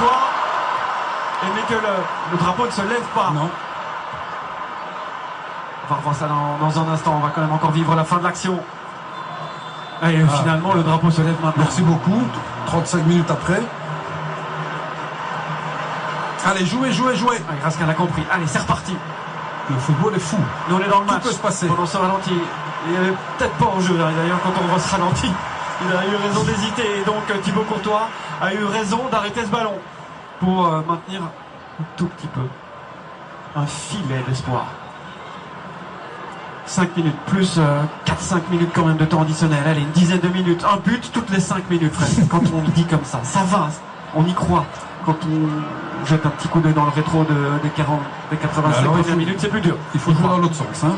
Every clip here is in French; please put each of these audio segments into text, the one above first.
Courtois. Mais que le drapeau ne se lève pas. Non. On va revoir ça dans un instant. On va quand même encore vivre la fin de l'action. Et finalement, le drapeau se lève maintenant. Merci beaucoup. 35 minutes après. Allez, jouez. Allez, Raskin l'a compris. Allez, c'est reparti. Le football est fou. Nous, on est dans le Tout match. peut se passer. Pendant ce ralenti, il n'y avait peut-être pas en jeu. D'ailleurs, quand on voit ce ralenti, il a eu raison d'hésiter. Et donc, Thibaut Courtois a eu raison d'arrêter ce ballon pour maintenir un tout petit peu un filet d'espoir. 5 minutes, plus 4-5 minutes quand même de temps additionnel. Allez, une dizaine de minutes. Un but toutes les 5 minutes, presque. Quand on le dit comme ça, ça va. On y croit. Quand on jette un petit coup d'œil dans le rétro des 85 premières minutes, c'est plus dur. Il faut jouer dans l'autre sens. Hein.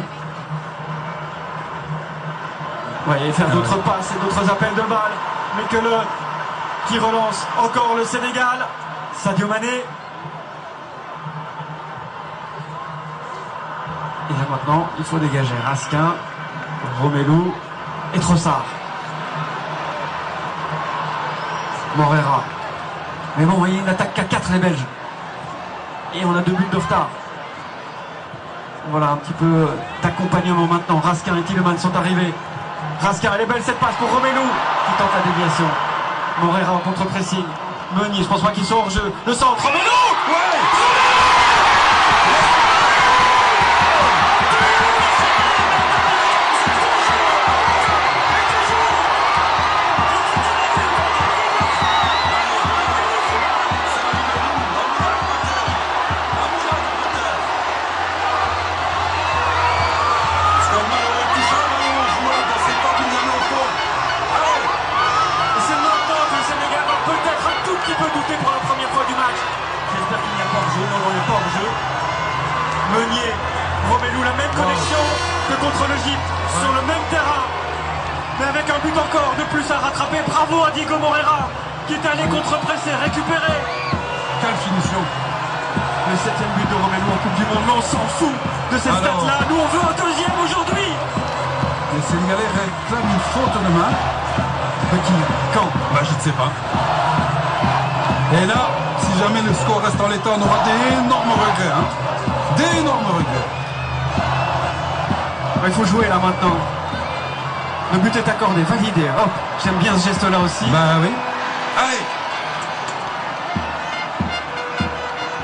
Ouais, et faire d'autres passes et d'autres appels de balles. Mais que qui relance encore le Sénégal. Sadio Mané. Et là maintenant, il faut dégager Raskin, Romelu et Trossard. Morera. Mais bon, il y a une attaque qu'à 4 les Belges. Et on a 2 buts de retard. Voilà un petit peu d'accompagnement maintenant. Raskin et Tielemans sont arrivés. Raskin, elle est belle cette passe pour Romelu qui tente la déviation. Morera en contre-pressing. Meunier, je pense pas qu'ils sont hors jeu. Le centre, Romelu. Ouais. Meunier, Romelu, la même connexion que contre l'Égypte, sur le même terrain, mais avec un but encore de plus à rattraper. Bravo à Diego Morera, qui est allé contre-presser, récupérer. Quelle finition! Le 7e but de Romelu en Coupe du Monde, mais on s'en fout de ces stats-là. Nous, on veut un deuxième aujourd'hui. Les Sénégalais réclament une faute de main. De qui? Quand? Bah, je ne sais pas. Et là, si jamais le score reste en l'état, on aura d'énormes regrets. Hein. D'énormes regrets. Il faut jouer là maintenant. Le but est accordé, validé. Hop, j'aime bien ce geste-là aussi. Bah oui. Allez.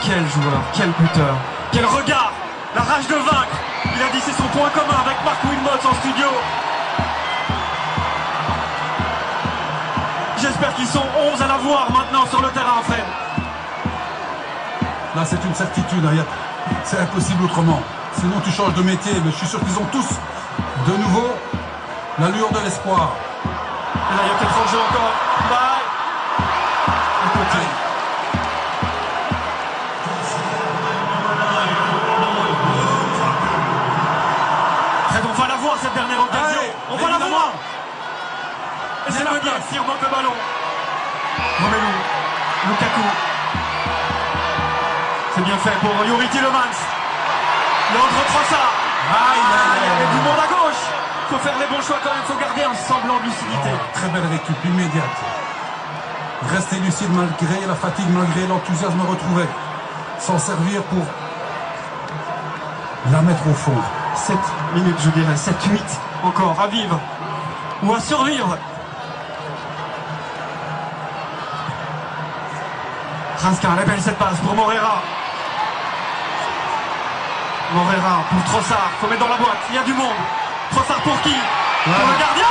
Quel joueur, quel buteur, quel regard, la rage de vaincre. Il a dit c'est son point commun avec Marc Wilmots en studio. J'espère qu'ils sont 11 à la voir maintenant sur le terrain, Fred. Là, c'est une certitude. Hein. C'est impossible autrement. Sinon, tu changes de métier. Mais je suis sûr qu'ils ont tous, de nouveau, l'allure de l'espoir. Et là, il y a peut-être hors jeu encore. Bye. À côté. Fred, on va la voir cette dernière occasion. Allez, on va la voir. Et c'est Meunier qui remonte le ballon. Romelu, Lukaku. C'est bien fait pour Youri Tielemans. Leandro Trossard. Il y avait du monde à gauche. Il faut faire les bons choix quand même. Il faut garder un semblant de lucidité. Très belle récup immédiate. Rester lucide malgré la fatigue, malgré l'enthousiasme retrouvé. S'en servir pour la mettre au fond. 7 minutes, je dirais. 7-8 encore à vivre. Ou à survivre. Raskin, elle est belle cette passe pour Morera. Morera pour Trossard, faut mettre dans la boîte, il y a du monde. Trossard pour qui? Pour le gardien.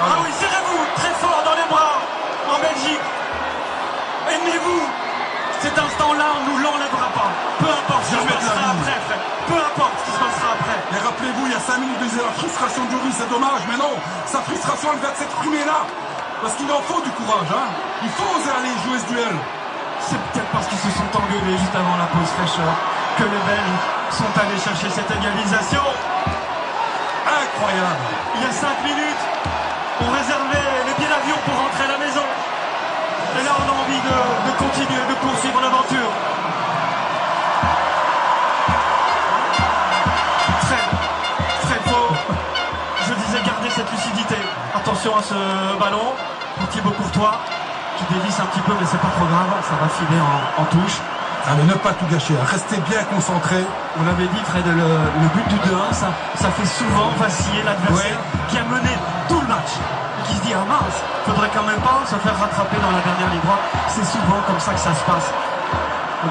Ah oui, serrez-vous très fort dans les bras en Belgique. Aimez-vous. Cet instant-là, on nous l'enlèvera pas. Peu importe ce qui se passera après, frère. Peu importe ce qui se passera après. Et rappelez-vous, il y a 5 minutes, vous disiez la frustration du Russe, c'est dommage, mais non, sa frustration, elle va s'exprimer là. Parce qu'il en faut du courage, hein. Il faut oser aller jouer ce duel. C'est peut-être parce qu'ils se sont engueulés juste avant la pause fraîcheur que les Belges sont allés chercher cette égalisation. Incroyable. Il y a 5 minutes, on réservait les billets d'avion pour rentrer à la maison. Et là, on a envie de continuer, de poursuivre l'aventure. Fred, je disais garder cette lucidité. Attention à ce ballon pour Thibaut Courtois, qui dévisse un petit peu, mais c'est pas trop grave, ça va filer en touche. Ah, mais ne pas tout gâcher, hein. Restez bien concentré. On l'avait dit, Fred, le but du 2-1, ça fait souvent vaciller l'adversaire qui a mené tout le match. Et qui se dit, ah mince, faudrait quand même pas se faire rattraper dans la dernière ligne droite. C'est souvent comme ça que ça se passe.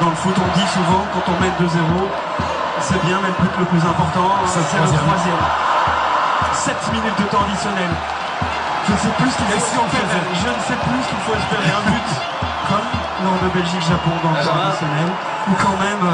Dans le foot, on dit souvent, quand on mène 2-0, c'est bien, mais le but le plus important, c'est le troisième. 7 minutes de temps additionnel. Je ne sais plus ce qu'il faut espérer. Je ne sais plus ce qu'il faut espérer. Un but comme lors de Belgique-Japon dans le temps additionnel, ou quand même